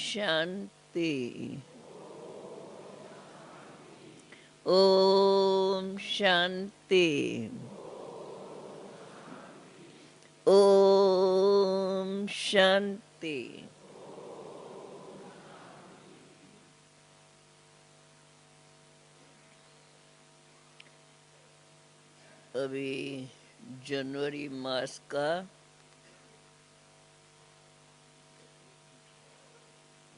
शांति। ओम शांति। ओम शांति। अभी जनवरी मास का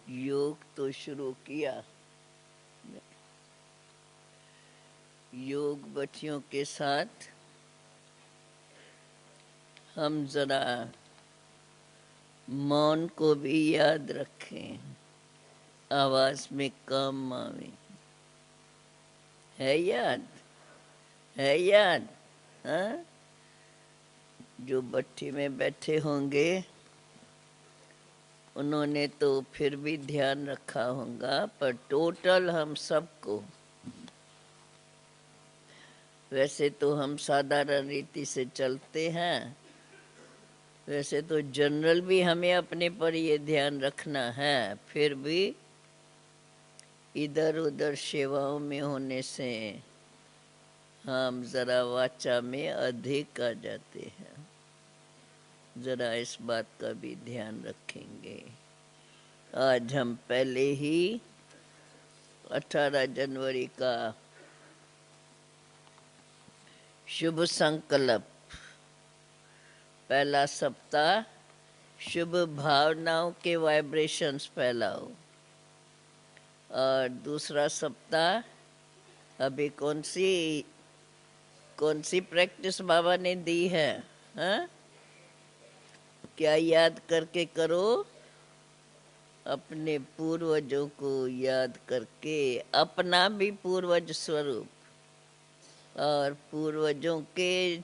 योग तो शुरू किया। योग बच्चियों के साथ हम जरा मौन को भी याद रखें, आवाज में कम आवे। है याद? है याद? हाँ, जो भट्टी में बैठे होंगे उन्होंने तो फिर भी ध्यान रखा होगा, पर टोटल हम सबको। वैसे तो हम साधारण रीति से चलते हैं, वैसे तो जनरल भी हमें अपने पर ये ध्यान रखना है, फिर भी इधर उधर सेवाओं में होने से हम जरा वाचा में अधिक आ जाते हैं। जरा इस बात का भी ध्यान रखेंगे। आज हम पहले ही 18 जनवरी का शुभ संकल्प, पहला सप्ताह शुभ भावनाओं के वाइब्रेशंस फैलाओ, और दूसरा सप्ताह अभी कौन सी प्रैक्टिस बाबा ने दी है? हाँ, क्या याद करके करो? अपने पूर्वजों को याद करके, अपना भी पूर्वज स्वरूप और पूर्वजों के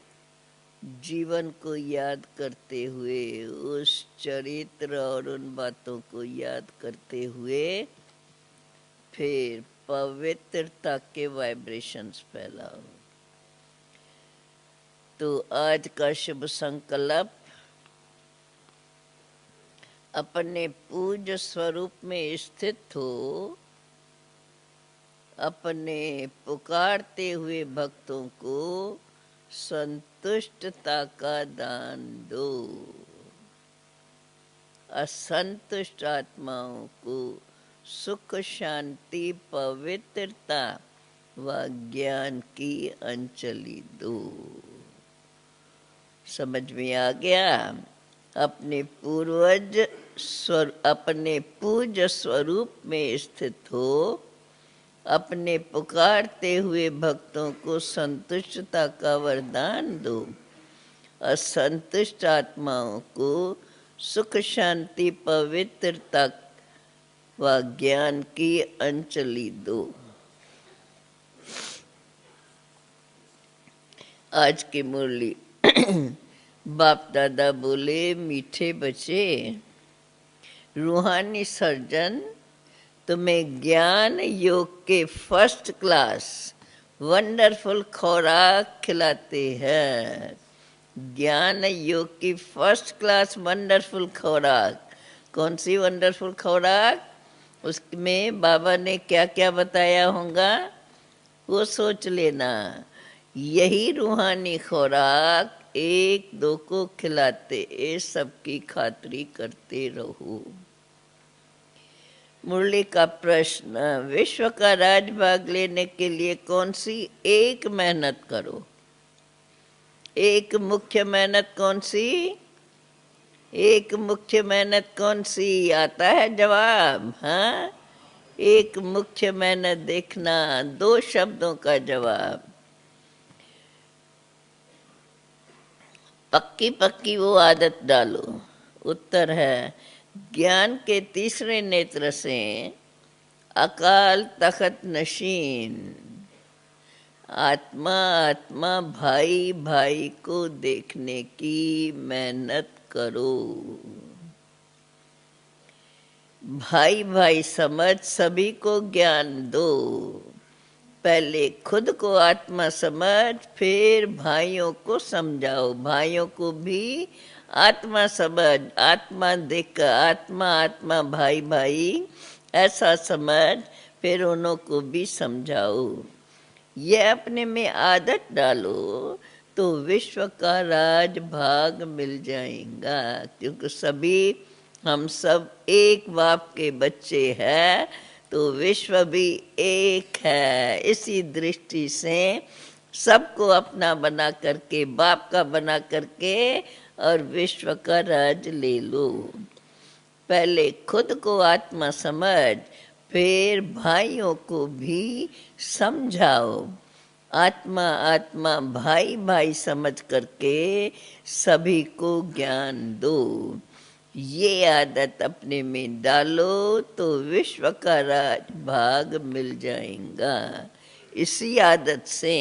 जीवन को याद करते हुए, उस चरित्र और उन बातों को याद करते हुए फिर पवित्रता के वाइब्रेशंस फैलाओ। तो आज का शुभ संकल्प, अपने पूज्य स्वरूप में स्थित हो, अपने पुकारते हुए भक्तों को संतुष्टता का दान दो, असंतुष्ट आत्माओं को सुख शांति पवित्रता व ज्ञान की अंजलि दो। समझ में आ गया? अपने अपने पूज्य स्वरूप में स्थित हो, अपने पुकारते हुए भक्तों को संतुष्टता का वरदान दो, असंतुष्ट आत्माओं को सुख शांति पवित्रता व ज्ञान की अंजलि दो। आज की मुरली बाप दादा बोले, मीठे बच्चे, रूहानी सर्जन तुम्हें ज्ञान योग के फर्स्ट क्लास वंडरफुल खुराक खिलाते हैं। ज्ञान योग की फर्स्ट क्लास वंडरफुल खुराक। कौन सी वंडरफुल खुराक? उसमें बाबा ने क्या क्या बताया होगा वो सोच लेना। यही रूहानी खुराक एक दो को खिलाते, ये सबकी खातिरी करते रहो। मुरली का प्रश्न, विश्व का राजभाग लेने के लिए कौन सी एक मेहनत करो? एक मुख्य मेहनत कौन सी? एक मुख्य मेहनत कौन सी? आता है जवाब? हाँ, एक मुख्य मेहनत देखना, दो शब्दों का जवाब। पक्की पक्की वो आदत डालो। उत्तर है, ज्ञान के तीसरे नेत्र से अकाल तख्त नशीन आत्मा आत्मा भाई भाई को देखने की मेहनत करो। भाई भाई समझ सभी को ज्ञान दो। पहले खुद को आत्मा समझ, फिर भाइयों को समझाओ। भाइयों को भी आत्मा समझ, आत्मा देख, आत्मा आत्मा भाई भाई ऐसा समझ, फिर उन्हों को भी समझाओ। ये अपने में आदत डालो तो विश्व का राज भाग मिल जाएगा, क्योंकि सभी हम सब एक बाप के बच्चे हैं, तो विश्व भी एक है। इसी दृष्टि से सबको अपना बना करके, बाप का बना करके और विश्व का राज ले लो। पहले खुद को आत्मा समझ, फिर भाइयों को भी समझाओ। आत्मा आत्मा भाई भाई समझ करके सभी को ज्ञान दो। ये आदत अपने में डालो तो विश्व का राज भाग मिल जाएगा। इसी आदत से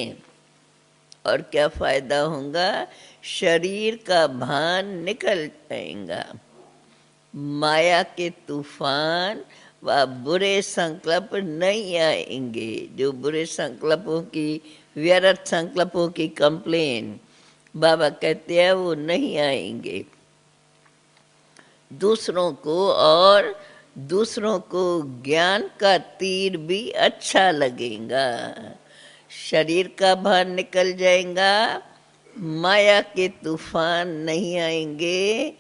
और क्या फायदा होगा, शरीर का भान निकल जाएगा। माया के तूफान व बुरे संकल्प नहीं आएंगे। जो बुरे संकल्पों की, व्यर्थ संकल्पों की कंप्लेन बाबा कहते हैं, वो नहीं आएंगे। दूसरों को ज्ञान का तीर भी अच्छा लगेगा। शरीर का भार निकल जाएगा, माया के तूफान नहीं आएंगे,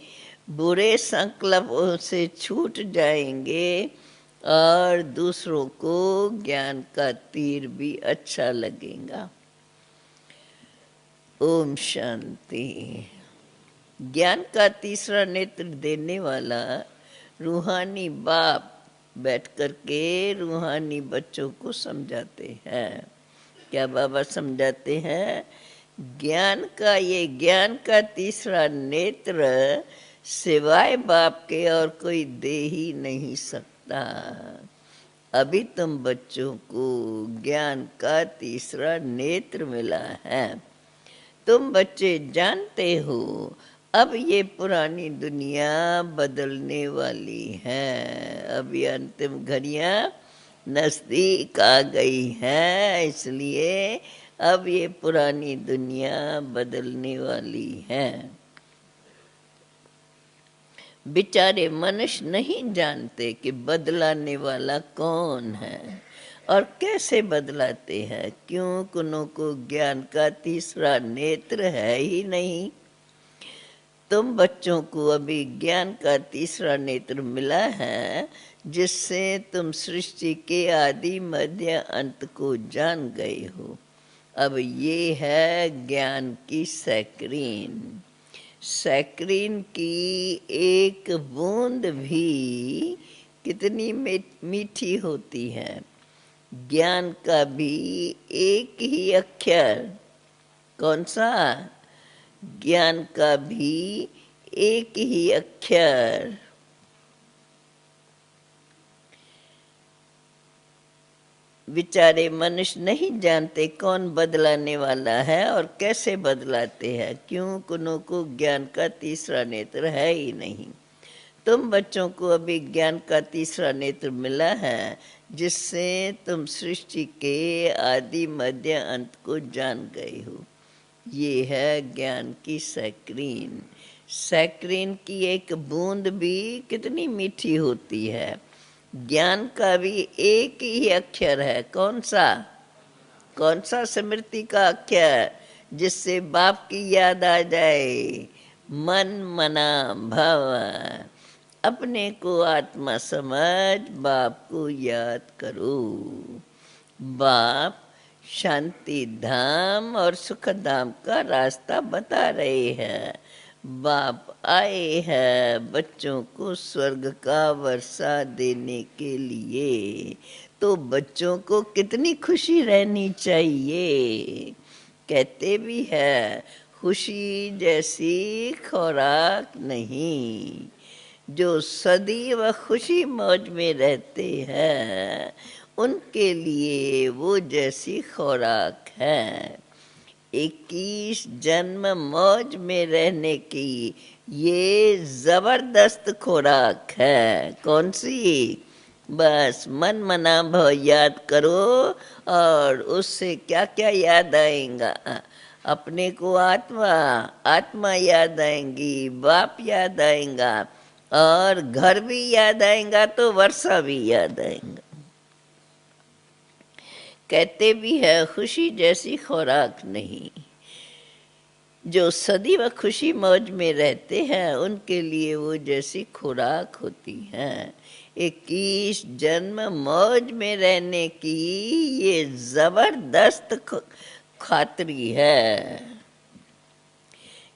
बुरे संकल्पों से छूट जाएंगे और दूसरों को ज्ञान का तीर भी अच्छा लगेगा। ओम शांति। ज्ञान का तीसरा नेत्र देने वाला रूहानी बाप बैठ करके रूहानी बच्चों को समझाते हैं। क्या बाबा समझाते हैं? ज्ञान का तीसरा नेत्र सिवाय बाप के और कोई दे ही नहीं सकता। अभी तुम बच्चों को ज्ञान का तीसरा नेत्र मिला है। तुम बच्चे जानते हो अब ये पुरानी दुनिया बदलने वाली है। अब ये अंतिम घड़ियां नजदीक आ गई है, इसलिए अब ये पुरानी दुनिया बदलने वाली है। बेचारे मनुष्य नहीं जानते कि बदलाने वाला कौन है और कैसे बदलाते हैं, क्योंकि उनको ज्ञान का तीसरा नेत्र है ही नहीं। तुम बच्चों को अभी ज्ञान का तीसरा नेत्र मिला है, जिससे तुम सृष्टि के आदि मध्य अंत को जान गए हो। अब ये है ज्ञान की सैक्रीन। सैक्रीन की एक बूंद भी कितनी मीठी होती है। ज्ञान का भी एक ही अक्षर, कौन सा? ज्ञान का भी एक ही अक्षर। बेचारे मनुष्य नहीं जानते कौन बदलाने वाला है और कैसे बदलाते हैं, क्योंकि उनको ज्ञान का तीसरा नेत्र है ही नहीं। तुम बच्चों को अभी ज्ञान का तीसरा नेत्र मिला है, जिससे तुम सृष्टि के आदि मध्य अंत को जान गए हो। ये है ज्ञान की सैक्रीन। सैक्रीन की एक बूंद भी कितनी मीठी होती है। ज्ञान का भी एक ही अक्षर है, कौन सा? कौन सा स्मृति का अक्षर, जिससे बाप की याद आ जाए? मन मना भव। अपने को आत्मा समझ बाप को याद करो। बाप शांति धाम और सुख धाम का रास्ता बता रहे हैं। बाप आए हैं बच्चों को स्वर्ग का वर्षा देने के लिए, तो बच्चों को कितनी खुशी रहनी चाहिए। कहते भी है, खुशी जैसी खुराक नहीं। जो सदैव खुशी मौज में रहते हैं, उनके लिए वो जैसी खुराक है। 21 जन्म मौज में रहने की ये जबरदस्त खुराक है। कौन सी? बस मन मना भव याद करो, और उससे क्या क्या याद आएगा? अपने को आत्मा आत्मा याद आएंगी, बाप याद आएगा, और घर भी याद आएगा तो वर्षा भी याद आएगा। कहते भी है खुशी जैसी खुराक नहीं। जो सदैव खुशी मौज में रहते हैं उनके लिए वो जैसी खुराक होती है। 21 जन्म मौज में रहने की ये जबरदस्त खातरी है।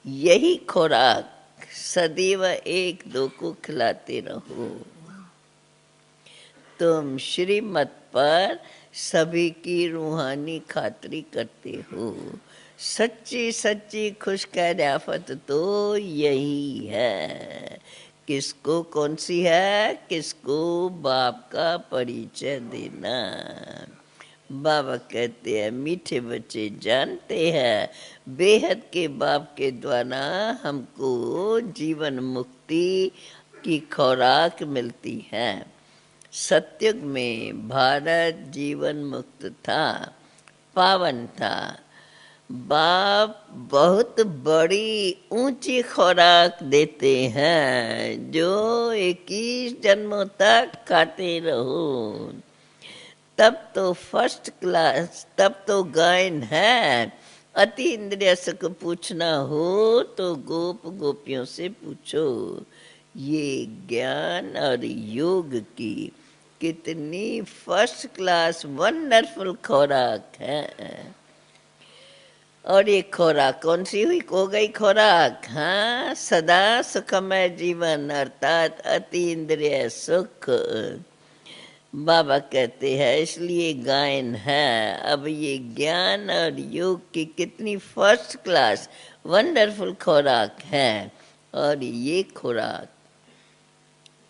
यही खुराक सदैव एक दो को खिलाते रहो। तुम श्रीमत पर सभी की रूहानी खातरी करते हो। सच्ची सच्ची खुशखैरियत तो यही है। किसको कौन सी है? किसको बाप का परिचय देना। बाबा कहते हैं मीठे बच्चे जानते हैं बेहद के बाप के द्वारा हमको जीवन मुक्ति की खुराक मिलती है। सतयुग में भारत जीवन मुक्त था, पावन था। बाप बहुत बड़ी ऊंची खुराक देते हैं जो 21 जन्मों तक खाते रहो। तब तो फर्स्ट क्लास, तब तो गायन है। अति इंद्रिय सुख पूछना हो तो गोप गोपियों से पूछो। ये ज्ञान और योग की कितनी फर्स्ट क्लास वंडरफुल खुराक है। और ये खुराक कौन सी हुई? हो गई खुराक, हाँ, सदा सुखमय जीवन अर्थात अति इंद्रिय सुख। बाबा कहते हैं इसलिए गायन है। अब ये ज्ञान और योग की कितनी फर्स्ट क्लास वंडरफुल खुराक है। और ये खुराक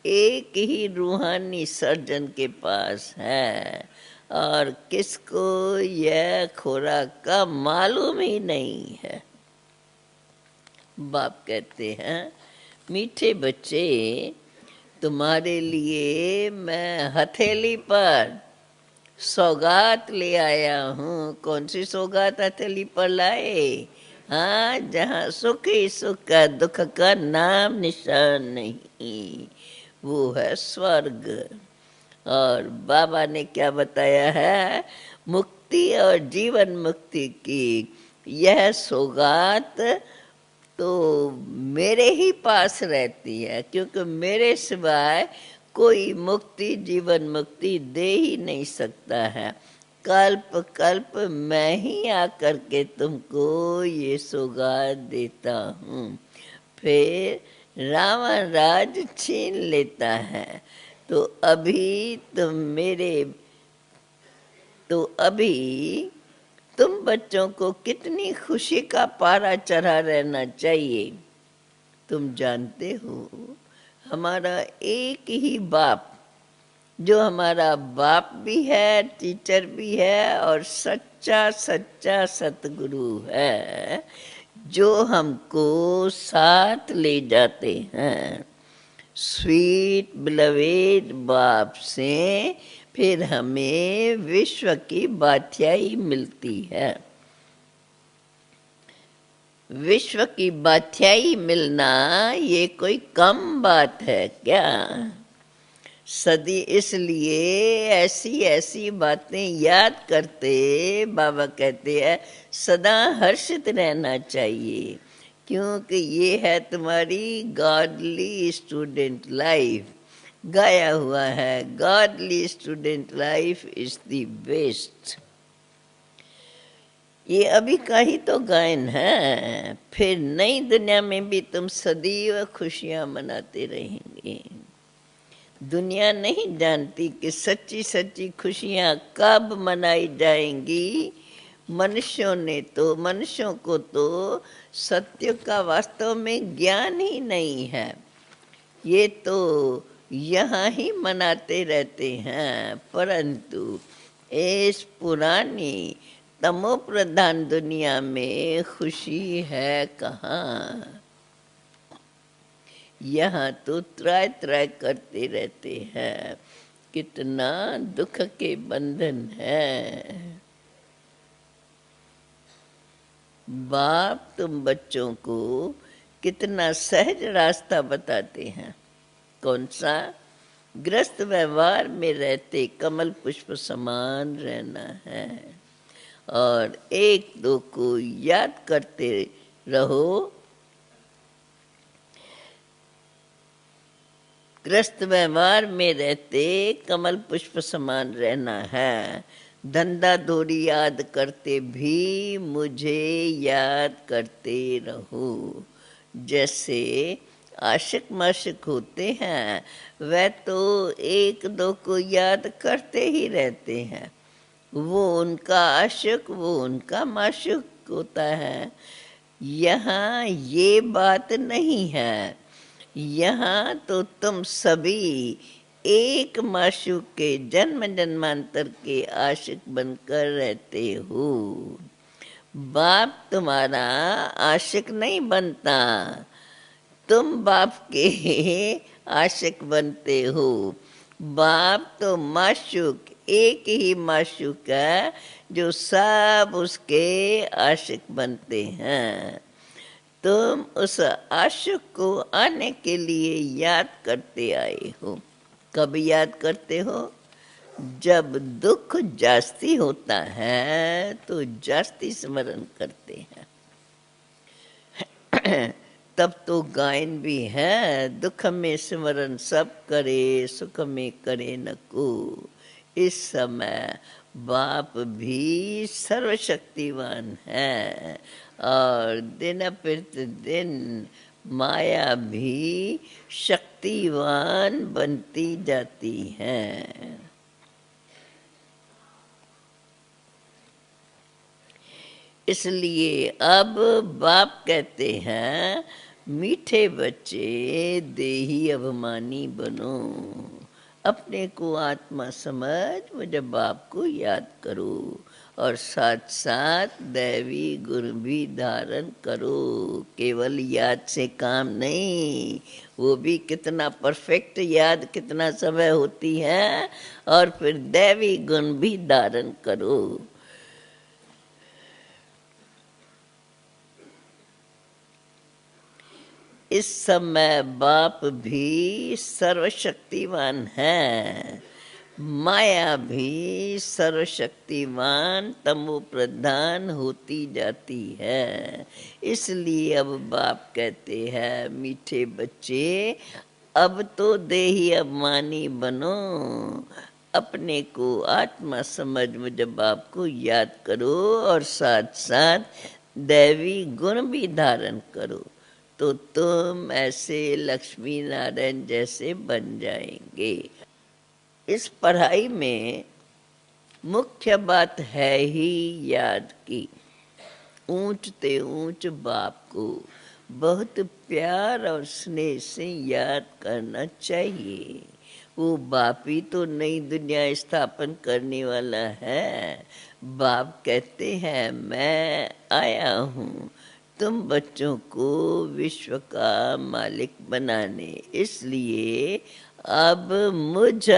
एक ही रूहानी सर्जन के पास है और किसको यह खुराक का मालूम ही नहीं है। बाप कहते हैं मीठे बच्चे तुम्हारे लिए मैं हथेली पर सौगात ले आया हूँ। कौन सी सौगात हथेली पर लाए? हाँ, जहाँ सुख ही सुख का, दुख का नाम निशान नहीं, वो है स्वर्ग। और बाबा ने क्या बताया है? मुक्ति और जीवन मुक्ति की यह सौगात तो मेरे ही पास रहती है, क्योंकि मेरे सिवाय कोई मुक्ति जीवन मुक्ति दे ही नहीं सकता है। कल्प कल्प मैं ही आकर के तुमको ये सौगात देता हूँ, फिर रावण राज छीन लेता है। तो अभी तुम बच्चों को कितनी खुशी का पारा चढ़ा रहना चाहिए। तुम जानते हो हमारा एक ही बाप, जो हमारा बाप भी है, टीचर भी है और सच्चा सच्चा सतगुरु है, जो हमको साथ ले जाते हैं। स्वीट बिलवेड बाप से फिर हमें विश्व की बादशाही मिलती है। विश्व की बादशाही मिलना ये कोई कम बात है क्या? सदी इसलिए ऐसी ऐसी बातें याद करते बाबा कहते हैं सदा हर्षित रहना चाहिए, क्योंकि ये है तुम्हारी गॉडली स्टूडेंट लाइफ। गाया हुआ है godly student life is the best. ये अभी का ही तो गायन है, फिर नई दुनिया में भी तुम सदैव खुशियां मनाते रहेंगे। दुनिया नहीं जानती कि सच्ची सच्ची खुशियां कब मनाई जाएंगी। मनुष्यों को तो सत्य का वास्तव में ज्ञान ही नहीं है। ये तो यहाँ ही मनाते रहते हैं, परंतु इस पुरानी तमो प्रधान दुनिया में खुशी है कहाँ। यहाँ तो त्राय त्राय करते रहते हैं। कितना दुख के बंधन है। बाप तुम बच्चों को कितना सहज रास्ता बताते हैं। कौन सा? ग्रस्त व्यवहार में रहते कमल पुष्प समान रहना है और एक दो को याद करते रहो। ग्रस्त व्यवहार में रहते कमल पुष्प समान रहना है। धंधा धोरी याद करते भी मुझे याद करते रहो। जैसे आशिक माशिक होते हैं वह तो एक दो को याद करते ही रहते हैं। वो उनका आशिक, वो उनका माशिक होता है। यहाँ ये बात नहीं है। यहाँ तो तुम सभी एक माशूक के जन्म जन्मांतर के आशिक बनकर रहते हो। बाप तुम्हारा आशिक नहीं बनता, तुम बाप के आशिक बनते हो। बाप तो माशूक, एक ही माशूक है जो सब उसके आशिक बनते हैं। तुम उस आशिक को आने के लिए याद करते आए हो। कब याद करते हो? जब दुख जास्ती होता है तो जास्ती स्मरण करते हैं। तब तो गायन भी है, दुख में स्मरण सब करे, सुख में करे न को। इस समय बाप भी सर्वशक्तिवान है और दिन प्रतिदिन माया भी शक्तिवान बनती जाती है। इसलिए अब बाप कहते हैं, मीठे बच्चे देही अभिमानी बनो। अपने को आत्मा समझ मुझे बाप को याद करो और साथ साथ दैवी गुण भी धारण करो। केवल याद से काम नहीं, वो भी कितना परफेक्ट याद कितना समय होती है, और फिर दैवी गुण भी धारण करो। इस समय बाप भी सर्वशक्तिवान है, माया भी सर्वशक्तिवान तमो प्रधान होती जाती है। इसलिए अब बाप कहते हैं, मीठे बच्चे अब तो देही अभिमानी बनो। अपने को आत्मा समझ मुझे बाप को याद करो और साथ साथ दैवी गुण भी धारण करो, तो तुम ऐसे लक्ष्मी नारायण जैसे बन जाएंगे। इस पढ़ाई में मुख्य बात है ही याद की। ऊंचते ऊंच बाप को बहुत प्यार और स्नेह से याद करना चाहिए। वो बाप ही तो नई दुनिया स्थापन करने वाला है। बाप कहते हैं, मैं आया हूँ तुम बच्चों को विश्व का मालिक बनाने। इसलिए अब मुझ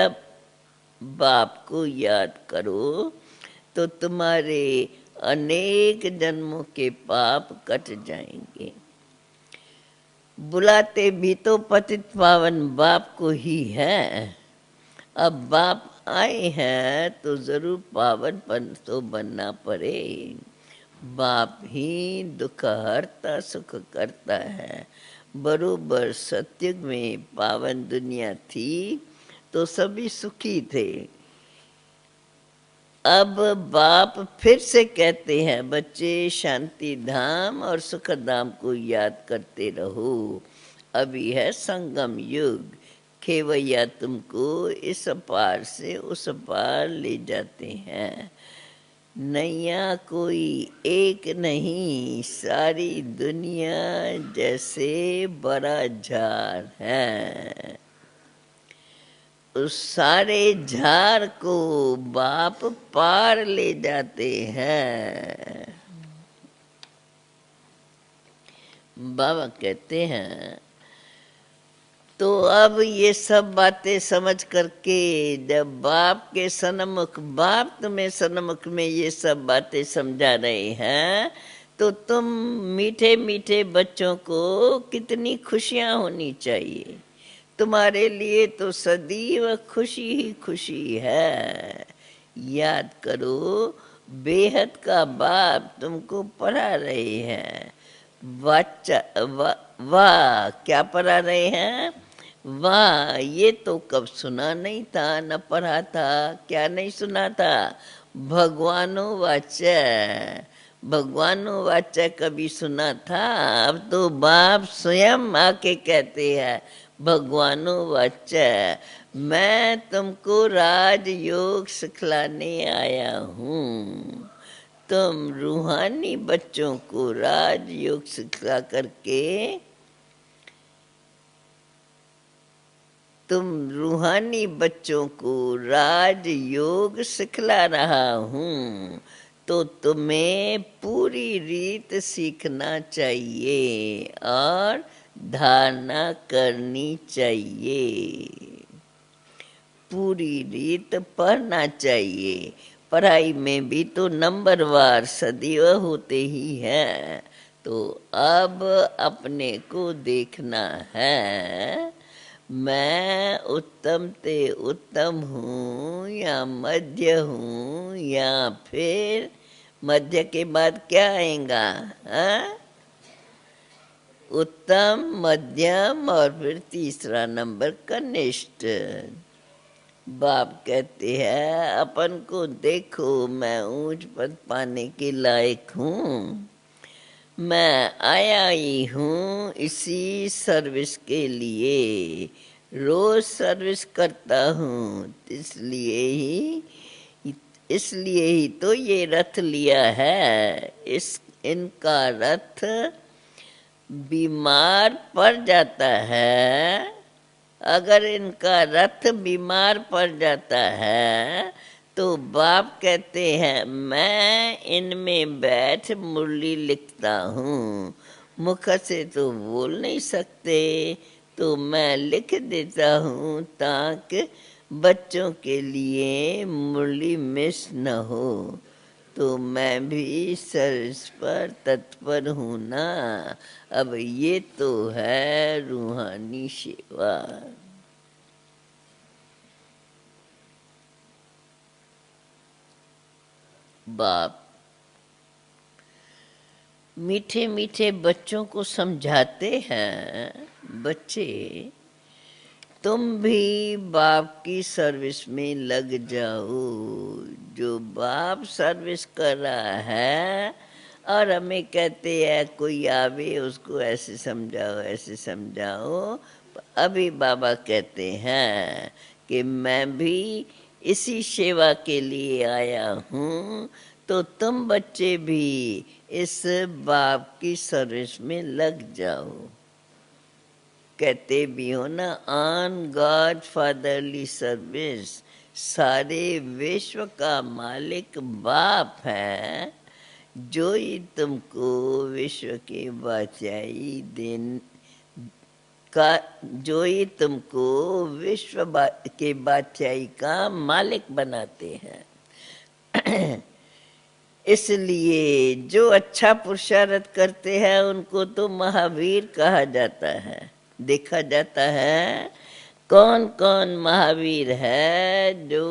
बाप को याद करो तो तुम्हारे अनेक जन्मों के पाप कट जाएंगे। बुलाते भी तो पतित पावन बाप को ही है। अब बाप आए हैं तो जरूर पावनपन तो बनना पड़े। बाप ही दुख हरता सुख करता है। बरोबर सत्युग में पावन दुनिया थी तो सभी सुखी थे। अब बाप फिर से कहते हैं, बच्चे शांति धाम और सुख धाम को याद करते रहो। अभी है संगम युग, खेवैया तुमको इस पार से उस पार ले जाते हैं। नैया कोई एक नहीं, सारी दुनिया जैसे बड़ा झार है। उस सारे झार को बाप पार ले जाते हैं। बाबा कहते हैं, तो अब ये सब बातें समझ करके जब बाप के सन्मुख, बाप तुम्हें सन्मुख में ये सब बातें समझा रहे हैं, तो तुम मीठे मीठे बच्चों को कितनी खुशियां होनी चाहिए। तुम्हारे लिए तो सदैव खुशी ही खुशी है। याद करो, बेहद का बाप तुमको पढ़ा रहे हैं। वाचा वाह क्या पढ़ा रहे हैं। वाह, ये तो कब सुना नहीं था, न पढ़ा था। क्या नहीं सुना था? भगवानो वाचा। भगवानो वाचा कभी सुना था? अब तो बाप स्वयं आके कहते हैं भगवानो वाचा, मैं तुमको राजयोग सिखलाने आया हूँ। तुम रूहानी बच्चों को राजयोग सिखला करके तुम रूहानी बच्चों को राजयोग सिखला रहा हूँ, तो तुम्हें पूरी रीत सीखना चाहिए और धारणा करनी चाहिए। पूरी रीत पढ़ना चाहिए। पढ़ाई में भी तो नंबरवार सदैव होते ही हैं। तो अब अपने को देखना है, मैं उत्तम ते उत्तम हूँ या मध्य हूँ, या फिर मध्य के बाद क्या आएगा? हाँ? उत्तम, मध्यम और फिर तीसरा नंबर कनिष्ठ। बाप कहते हैं अपन को देखो, मैं ऊंच पद पाने के लायक हूँ। मैं आया ही हूँ इसी सर्विस के लिए। रोज सर्विस करता हूँ, इसलिए ही तो ये रथ लिया है। इनका रथ बीमार पड़ जाता है। अगर इनका रथ बीमार पड़ जाता है तो बाप कहते हैं मैं इनमें बैठ मुरली लिखता हूँ। मुख से तो बोल नहीं सकते, तो मैं लिख देता हूँ ताकि बच्चों के लिए मुरली मिस न हो। तो मैं भी सर्विस पर तत्पर हूँ ना। अब ये तो है रूहानी सेवा। बाप मीठे मीठे बच्चों को समझाते हैं, बच्चे तुम भी बाप की सर्विस में लग जाओ। जो बाप सर्विस कर रहा है और हमें कहते हैं कोई आवे उसको ऐसे समझाओ ऐसे समझाओ। अभी बाबा कहते हैं कि मैं भी इसी सेवा के लिए आया हूँ, तो तुम बच्चे भी इस बाप की सर्विस में लग जाओ। कहते भी हो ना, ऑन गॉड फादरली सर्विस। सारे विश्व का मालिक बाप है, जो ही तुमको विश्व के बादशाही दिन का, जो ही तुमको विश्व के बादशाही का मालिक बनाते हैं। इसलिए जो अच्छा पुरुषार्थ करते हैं उनको तो महावीर कहा जाता है। देखा जाता है कौन कौन महावीर है जो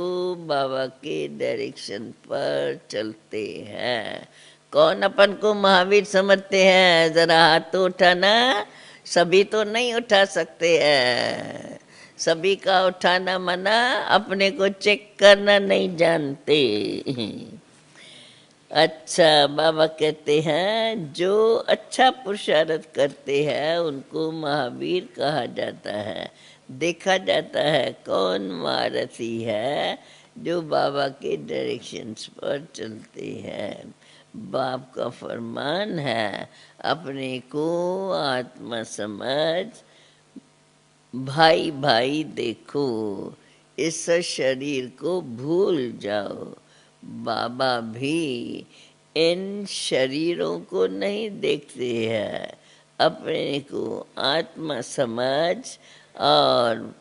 बाबा के डायरेक्शन पर चलते हैं। कौन अपन को महावीर समझते हैं? जरा हाथ तो उठाना। सभी तो नहीं उठा सकते हैं। सभी का उठाना मना अपने को चेक करना नहीं जानते। अच्छा, बाबा कहते हैं जो अच्छा पुरुषार्थ करते हैं उनको महावीर कहा जाता है। देखा जाता है कौन महारथी है जो बाबा के डायरेक्शंस पर चलते हैं। बाप का फरमान है अपने को आत्मा समझ, भाई भाई देखो, इस शरीर को भूल जाओ। बाबा भी इन शरीरों को नहीं देखते हैं, अपने को आत्मा समझ। और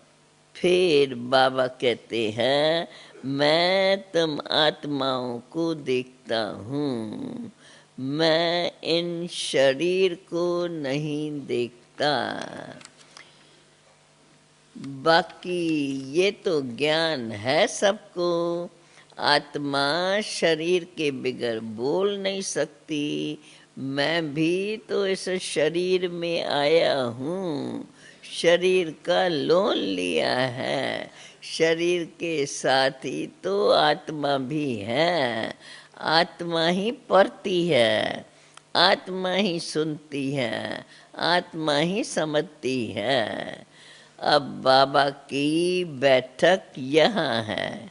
फिर बाबा कहते हैं मैं तुम आत्माओं को देखता हूँ। मैं इन शरीर को नहीं देखता। बाकी ये तो ज्ञान है सबको, आत्मा शरीर के बगैर बोल नहीं सकती। मैं भी तो इस शरीर में आया हूँ, शरीर का लोन लिया है, शरीर के साथ ही तो आत्मा भी है। आत्मा ही पढ़ती है, आत्मा ही सुनती है, आत्मा ही समझती है। अब बाबा की बैठक यहाँ है,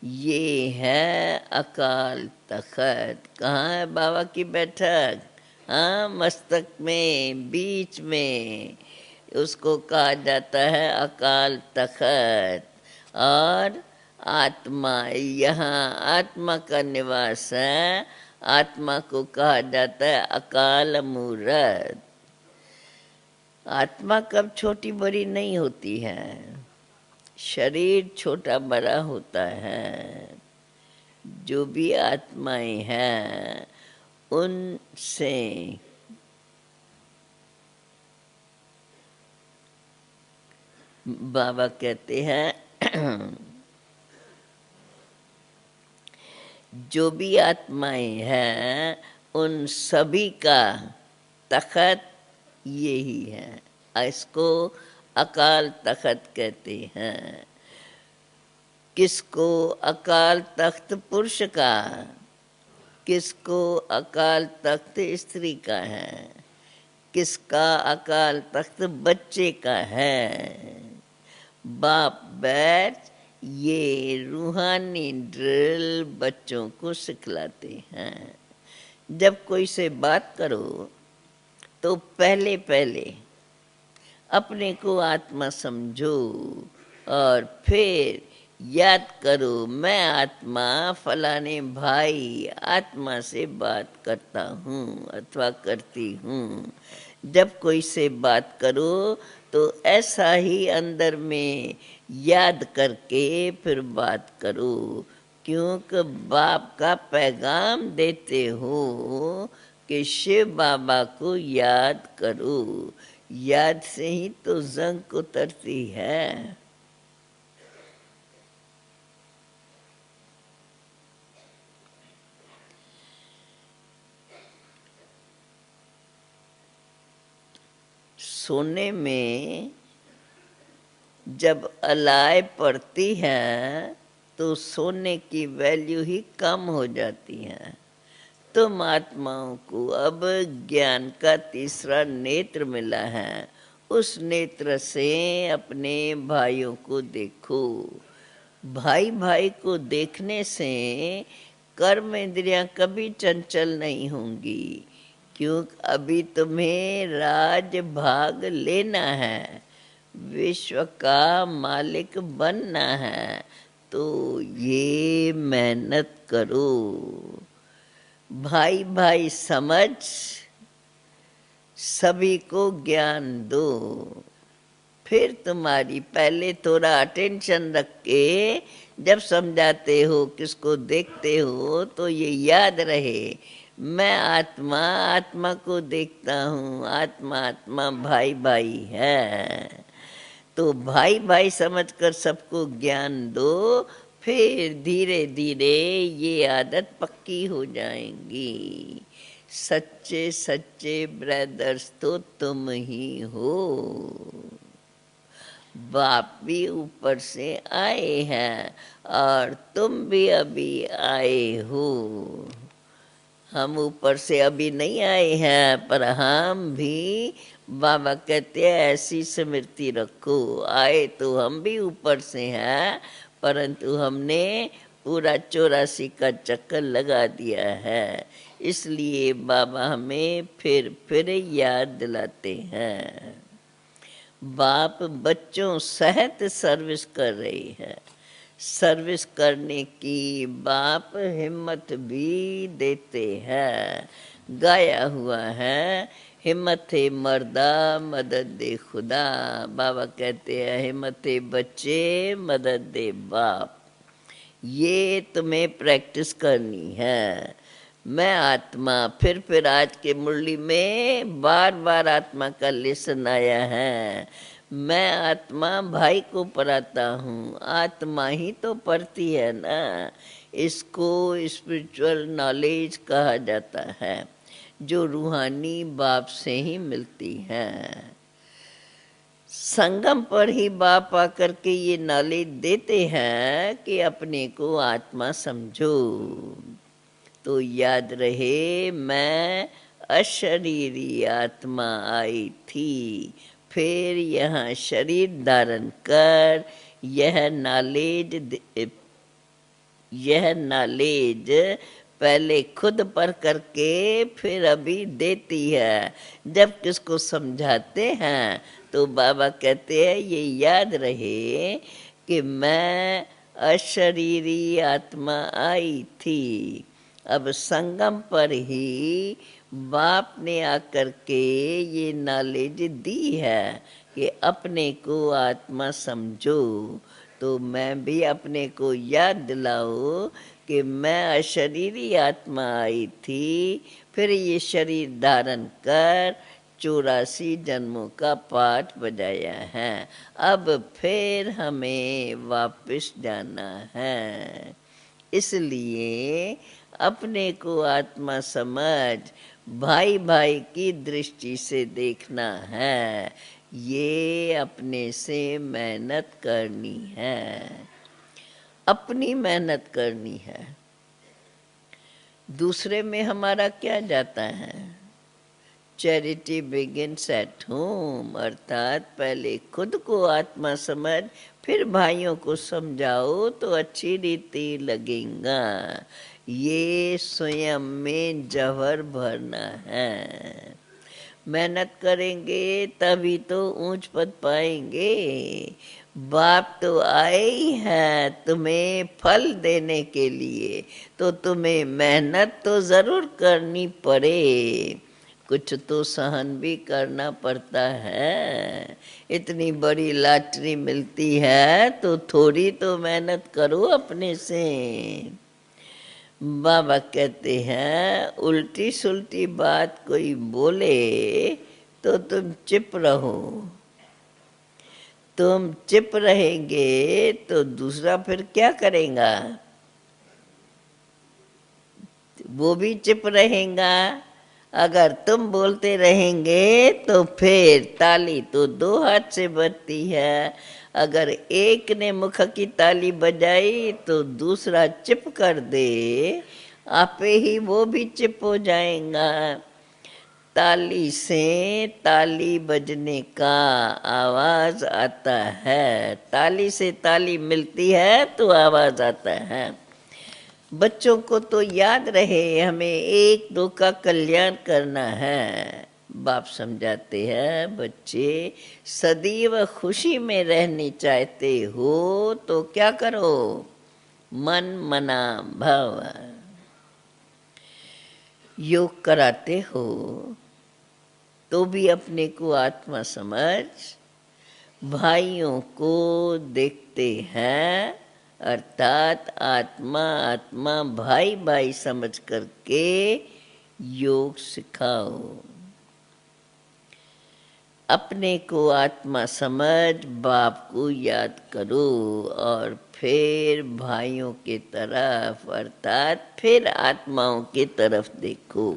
ये है अकाल तख्त। कहाँ है बाबा की बैठक? हाँ, मस्तक में, बीच में। उसको कहा जाता है अकाल तख्त। और आत्मा, यहाँ आत्मा का निवास है। आत्मा को कहा जाता है अकाल मूर्त। आत्मा कब छोटी बड़ी नहीं होती है, शरीर छोटा बड़ा होता है। जो भी आत्माएं हैं उनसे बाबा कहते हैं जो भी आत्माएं हैं उन सभी का तख्त यही है। इसको अकाल तख्त कहते हैं। किसको? अकाल तख्त पुरुष का, किसको अकाल तख्त स्त्री का है, किसका अकाल तख्त बच्चे का है। बाप बैठ ये रूहानी ड्रिल बच्चों को सिखलाते हैं। जब कोई से बात करो तो पहले पहले अपने को आत्मा समझो और फिर याद करो, मैं आत्मा फलाने भाई आत्मा से बात करता हूँ अथवा करती हूँ। जब कोई से बात करो तो ऐसा ही अंदर में याद करके फिर बात करो, क्योंकि बाप का पैगाम देते हो कि शिव बाबा को याद करो। याद से ही तो जंग उतरती है। सोने में जब अलाय पड़ती है तो सोने की वैल्यू ही कम हो जाती है। तुम आत्माओं को अब ज्ञान का तीसरा नेत्र मिला है, उस नेत्र से अपने भाइयों को देखो। भाई भाई को देखने से कर्म इंद्रियां कभी चंचल नहीं होंगी, क्योंकि अभी तुम्हें राज भाग लेना है, विश्व का मालिक बनना है। तो ये मेहनत करो, भाई भाई समझ सभी को ज्ञान दो। फिर तुम्हारी पहले थोड़ा अटेंशन रख के जब समझाते हो, किसको देखते हो, तो ये याद रहे मैं आत्मा आत्मा को देखता हूँ, आत्मा आत्मा भाई भाई है। तो भाई भाई समझकर सबको ज्ञान दो, फिर धीरे धीरे ये आदत पक्की हो जाएंगी। सच्चे सच्चे ब्रदर्स तो तुम ही हो। बाप भी ऊपर से आए हैं और तुम भी अभी आए हो। हम ऊपर से अभी नहीं आए हैं, पर हम भी, बाबा कहते हैं ऐसी स्मृति रखो, आए तो हम भी ऊपर से हैं, परंतु हमने पूरा 84 का चक्कर लगा दिया है। इसलिए बाबा हमें फिर याद दिलाते हैं। बाप बच्चों सहित सर्विस कर रही है। सर्विस करने की बाप हिम्मत भी देते हैं। गाया हुआ है, हिम्मत है मर्दा मदद दे खुदा। बाबा कहते हैं हिम्मत है बच्चे मदद दे बाप। ये तुम्हें प्रैक्टिस करनी है। मैं आत्मा, फिर आज के मुरली में बार बार आत्मा का लेसन आया है। मैं आत्मा भाई को पढ़ाता हूँ, आत्मा ही तो पढ़ती है ना। इसको स्पिरिचुअल नॉलेज कहा जाता है, जो रूहानी बाप से ही मिलती है। संगम पर ही बाप आकर के ये नॉलेज देते हैं कि अपने को आत्मा समझो। तो याद रहे, मैं अशरीरी आत्मा आई थी, फिर यहाँ शरीर धारण कर यह नॉलेज पहले खुद पर करके फिर अभी देती है। जब किसको समझाते हैं तो बाबा कहते हैं ये याद रहे कि मैं अशरीरी आत्मा आई थी। अब संगम पर ही बाप ने आकर के ये नॉलेज दी है कि अपने को आत्मा समझो। तो मैं भी अपने को याद दिलाओ कि मैं अशरीरी आत्मा आई थी, फिर ये शरीर धारण कर 84 जन्मों का पाठ बजाया है। अब फिर हमें वापस जाना है। इसलिए अपने को आत्मा समझ भाई भाई की दृष्टि से देखना है। ये अपने से मेहनत करनी है, अपनी मेहनत करनी है। दूसरे में हमारा क्या जाता है? चैरिटी बिगिंस एट होम, अर्थात पहले खुद को आत्मा समझ, फिर भाइयों को समझाओ तो अच्छी रीति लगेगा। ये स्वयं में जहर भरना है। मेहनत करेंगे तभी तो ऊंच पद पाएंगे। बाप तो आए ही है तुम्हें फल देने के लिए, तो तुम्हें मेहनत तो जरूर करनी पड़े, कुछ तो सहन भी करना पड़ता है। इतनी बड़ी लॉटरी मिलती है तो थोड़ी तो मेहनत करो अपने से। बाबा कहते हैं उल्टी सुल्टी बात कोई बोले तो तुम चुप रहो। तुम चुप रहेंगे तो दूसरा फिर क्या करेगा? वो भी चुप रहेगा। अगर तुम बोलते रहेंगे तो फिर ताली तो दो हाथ से बजती है। अगर एक ने मुख की ताली बजाई तो दूसरा चुप कर दे, आपे ही वो भी चुप हो जाएगा। ताली से ताली बजने का आवाज आता है, ताली से ताली मिलती है तो आवाज आता है। बच्चों को तो याद रहे हमें एक दो का कल्याण करना है। बाप समझाते हैं बच्चे सदैव खुशी में रहनी चाहते हो तो क्या करो? मन मना भव। योग कराते हो तो भी अपने को आत्मा समझ, भाइयों को देखते हैं, अर्थात आत्मा आत्मा भाई भाई समझ करके योग सिखाओ। अपने को आत्मा समझ बाप को याद करो और फिर भाइयों के तरफ अर्थात फिर आत्माओं के तरफ देखो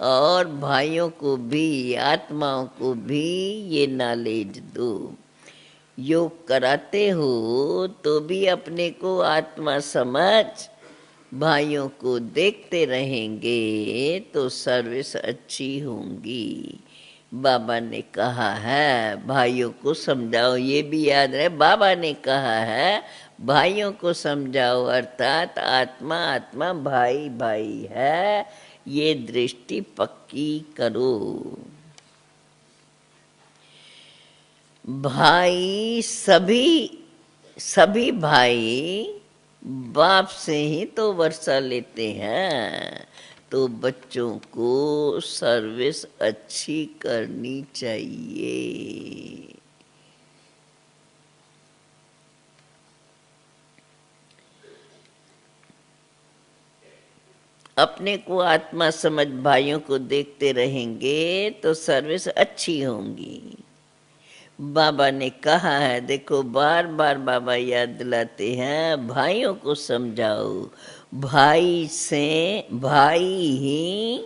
और भाइयों को भी आत्माओं को भी ये नॉलेज दो। योग कराते हो तो भी अपने को आत्मा समझ, भाइयों को देखते रहेंगे तो सर्विस अच्छी होंगी। बाबा ने कहा है भाइयों को समझाओ, ये भी याद रहे बाबा ने कहा है भाइयों को समझाओ, अर्थात आत्मा आत्मा भाई भाई है, ये दृष्टि पक्की करो। भाई सभी भाई बाप से ही तो वर्षा लेते हैं, तो बच्चों को सर्विस अच्छी करनी चाहिए। अपने को आत्मा समझ भाइयों को देखते रहेंगे तो सर्विस अच्छी होंगी। बाबा ने कहा है, देखो बार बार बाबा याद दिलाते हैं, भाइयों को समझाओ। भाई से भाई ही,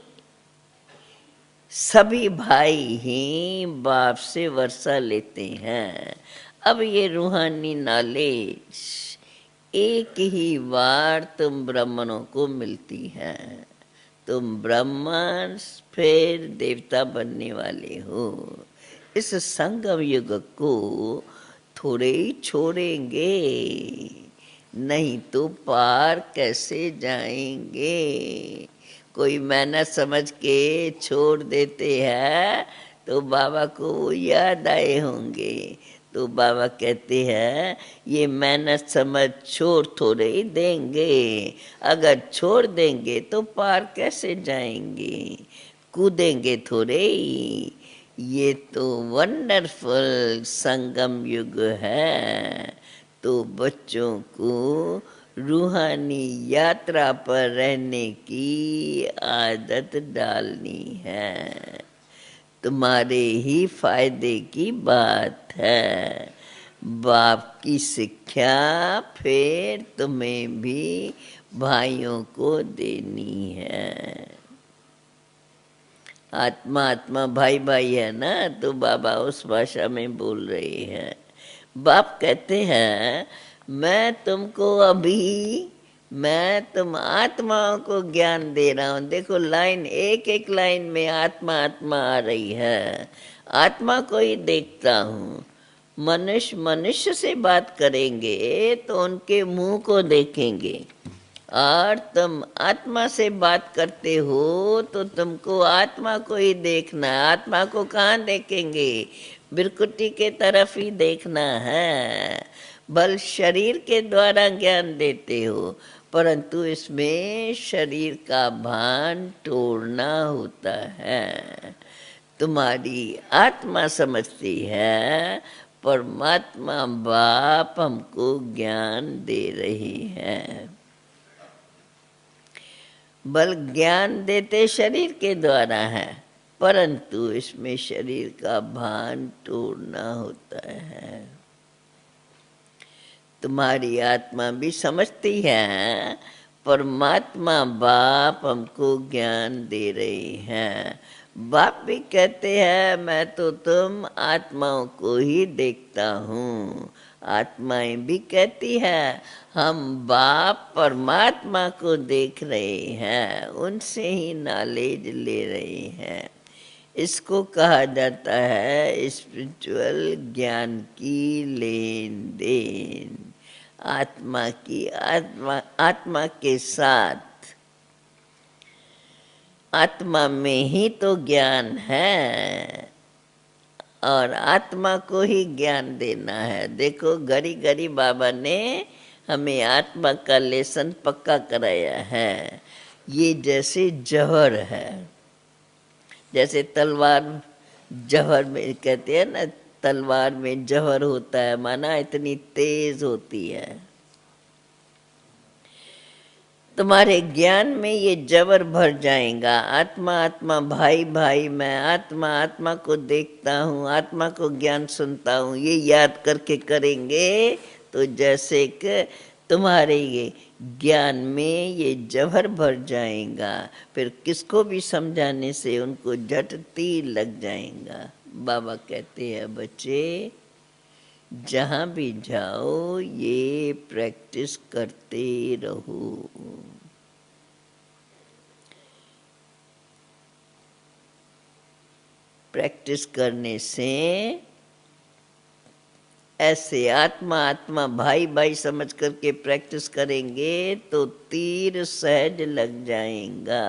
सभी भाई ही बाप से वर्षा लेते हैं। अब ये रूहानी नॉलेज एक ही बार तुम ब्राह्मणों को मिलती है। तुम ब्राह्मण फिर देवता बनने वाले हो। इस संगम युग को थोड़े ही छोड़ेंगे, नहीं तो पार कैसे जाएंगे। कोई मेहनत समझ के छोड़ देते हैं तो बाबा को वो याद आए होंगे। तो बाबा कहते हैं ये मेहनत समझ छोड़ थोड़े ही देंगे, अगर छोड़ देंगे तो पार कैसे जाएंगे, कूदेंगे थोड़े ही। ये तो वंडरफुल संगम युग है। तो बच्चों को रूहानी यात्रा पर रहने की आदत डालनी है। तुम्हारे ही फायदे की बात है। बाप की शिक्षा फिर तुम्हें भी भाइयों को देनी है। आत्मा आत्मा भाई भाई है ना, तो बाबा उस भाषा में बोल रहे हैं। बाप कहते हैं मैं तुमको अभी, मैं तुम आत्माओं को ज्ञान दे रहा हूँ। देखो लाइन, एक एक लाइन में आत्मा आत्मा आ रही है। आत्मा को ही देखता हूँ। मनुष्य मनुष्य से बात करेंगे तो उनके मुंह को देखेंगे, और तुम आत्मा से बात करते हो तो तुमको आत्मा को ही देखना है। आत्मा को कहाँ देखेंगे, बिरकुटी के तरफ ही देखना है। बल शरीर के द्वारा ज्ञान देते हो, परंतु इसमें शरीर का भान तोड़ना होता है। तुम्हारी आत्मा समझती है परमात्मा बाप हमको ज्ञान दे रही है। बल ज्ञान देते शरीर के द्वारा है, परंतु इसमें शरीर का भान तोड़ना होता है। तुम्हारी आत्मा भी समझती है परमात्मा बाप हमको ज्ञान दे रहे हैं। बाप भी कहते हैं मैं तो तुम आत्माओं को ही देखता हूँ। आत्माएं भी कहती है हम बाप परमात्मा को देख रहे हैं, उनसे ही नॉलेज ले रहे हैं। इसको कहा जाता है स्पिरिचुअल ज्ञान की लेन देन। आत्मा की आत्मा के साथ, आत्मा में ही तो ज्ञान है और आत्मा को ही ज्ञान देना है। देखो घड़ी घड़ी बाबा ने हमें आत्मा का लेसन पक्का कराया है। ये जैसे जहर है, जैसे तलवार जहर में कहते हैं ना, तलवार में जहर होता है, माना इतनी तेज होती है। तुम्हारे ज्ञान में ये जबर भर जाएगा। आत्मा आत्मा भाई भाई, मैं आत्मा आत्मा को देखता हूँ, आत्मा को ज्ञान सुनता हूँ, ये याद करके करेंगे तो जैसे कि तुम्हारे ये ज्ञान में ये जबर भर जाएगा। फिर किसको भी समझाने से उनको झट तीर लग जाएगा। बाबा कहते हैं बच्चे जहाँ भी जाओ ये प्रैक्टिस करते रहो। प्रैक्टिस करने से ऐसे आत्मा आत्मा भाई भाई समझ करके प्रैक्टिस करेंगे तो तीर सहज लग जाएगा।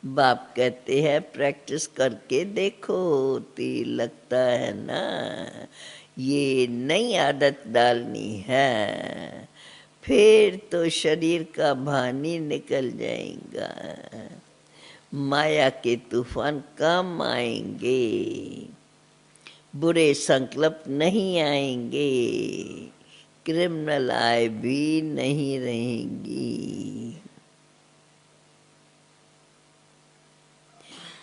बाप कहते हैं प्रैक्टिस करके देखो, तीर लगता है ना। ये नई आदत डालनी है, फिर तो शरीर का भान ही निकल जाएगा। माया के तूफान कम आएंगे, बुरे संकल्प नहीं आएंगे, क्रिमिनल आय भी नहीं रहेंगी।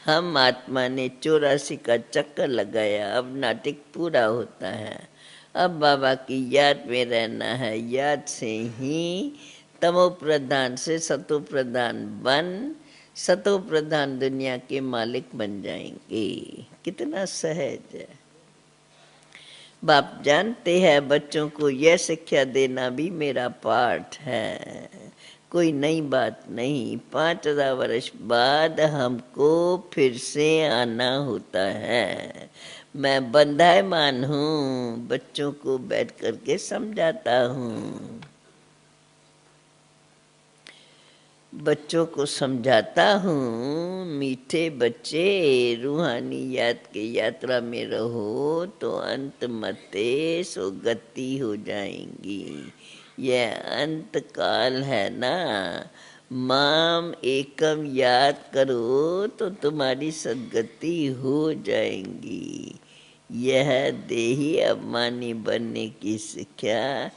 हम आत्मा ने 84 का चक्कर लगाया, अब नाटक पूरा होता है। अब बाबा की याद में रहना है, याद से ही तमो प्रधान से सतो प्रधान बन सतो प्रधान दुनिया के मालिक बन जाएंगे। कितना सहज है। बाप जानते हैं बच्चों को यह शिक्षा देना भी मेरा पाठ है, कोई नई बात नहीं। 5000 वर्ष बाद हमको फिर से आना होता है। मैं बंधायमान हूँ, बच्चों को बैठ करके समझाता हूँ, बच्चों को समझाता हूँ। मीठे बच्चे, रूहानी याद की यात्रा में रहो तो अंत मते सो गति हो जाएंगी। यह अंत काल है ना। माम एकम याद करो तो तुम्हारी सद्गति हो जाएंगी। यह देही अभिमानी बनने की शिक्षा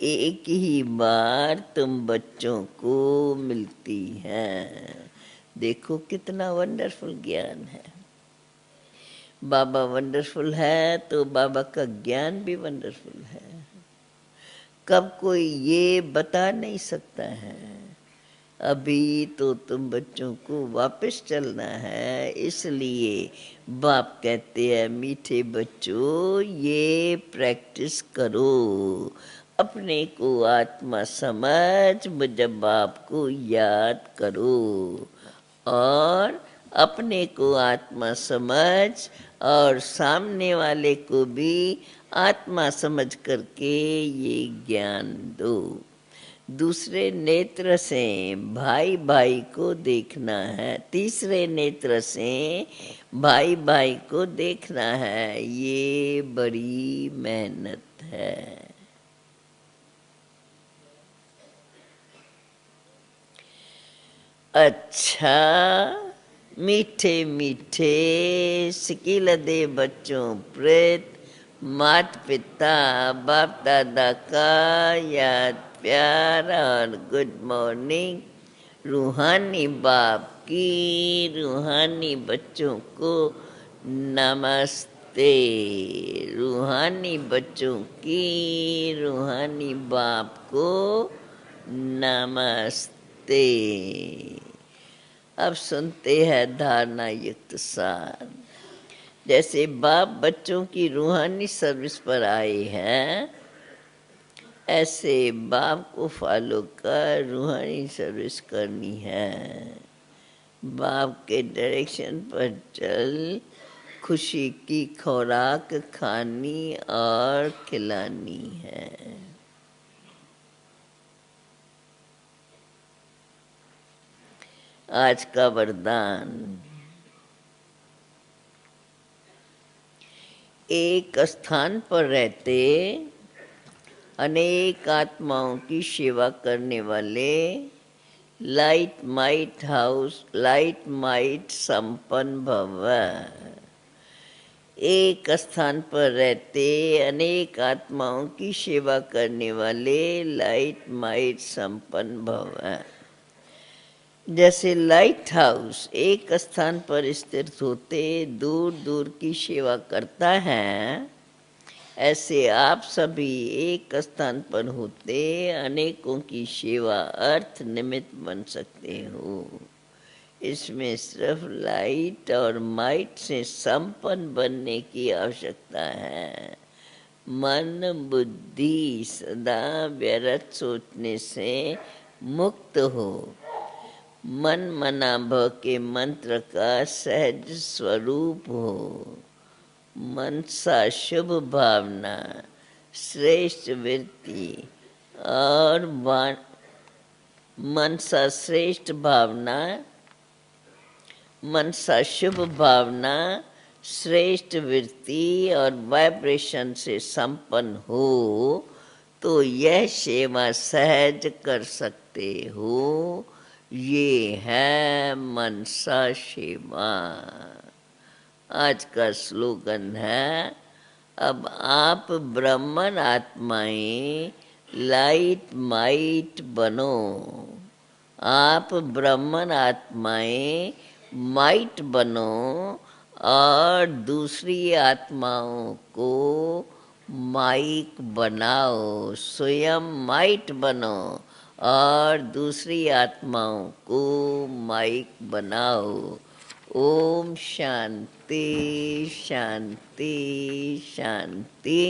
एक ही बार तुम बच्चों को मिलती है। देखो कितना वंडरफुल ज्ञान है। बाबा वंडरफुल है तो बाबा का ज्ञान भी वंडरफुल है। कब कोई ये बता नहीं सकता है। अभी तो तुम बच्चों को वापस चलना है, इसलिए बाप कहते हैं मीठे बच्चों ये प्रैक्टिस करो। अपने को आत्मा समझ मुझे बाप को याद करो, और अपने को आत्मा समझ और सामने वाले को भी आत्मा समझ करके ये ज्ञान दो। दूसरे नेत्र से भाई भाई को देखना है, तीसरे नेत्र से भाई भाई को देखना है। ये बड़ी मेहनत है। अच्छा, मीठे मीठे सिकिल दे बच्चों प्रेत मात पिता बाप दादा का याद प्यार और गुड मॉर्निंग। रूहानी बाप की रूहानी बच्चों को नमस्ते। रूहानी बच्चों की रूहानी बाप को नमस्ते। अब सुनते हैं धारणा युक्त सार। जैसे बाप बच्चों की रूहानी सर्विस पर आए हैं, ऐसे बाप को फॉलो कर रूहानी सर्विस करनी है। बाप के डायरेक्शन पर चल खुशी की खुराक खानी और खिलानी है। आज का वरदान, एक स्थान पर रहते अनेक आत्माओं की सेवा करने वाले लाइट माइट संपन्न भव। एक स्थान पर रहते अनेक आत्माओं की सेवा करने वाले लाइट माइट संपन्न भव। जैसे लाइट हाउस एक स्थान पर स्थित होते दूर दूर की सेवा करता है, ऐसे आप सभी एक स्थान पर होते अनेकों की सेवा अर्थ निमित्त बन सकते हो। इसमें सिर्फ लाइट और माइट से संपन्न बनने की आवश्यकता है। मन बुद्धि सदा व्यर्थ सोचने से मुक्त हो। मन मना भव के मंत्र का सहज स्वरूप हो। मनसा शुभ भावना श्रेष्ठ वृत्ति और मनसा श्रेष्ठ भावना, मनसा शुभ भावना श्रेष्ठ वृत्ति और वाइब्रेशन से संपन्न हो तो यह सेवा सहज कर सकते हो। ये है मनसा सेवा। आज का स्लोगन है, अब आप ब्रह्मन आत्माएं लाइट माइट बनो। आप ब्रह्मन आत्माएं माइट बनो और दूसरी आत्माओं को माइक बनाओ। स्वयं माइट बनो और दूसरी आत्माओं को माइक बनाओ। ओम शांति शांति शांति।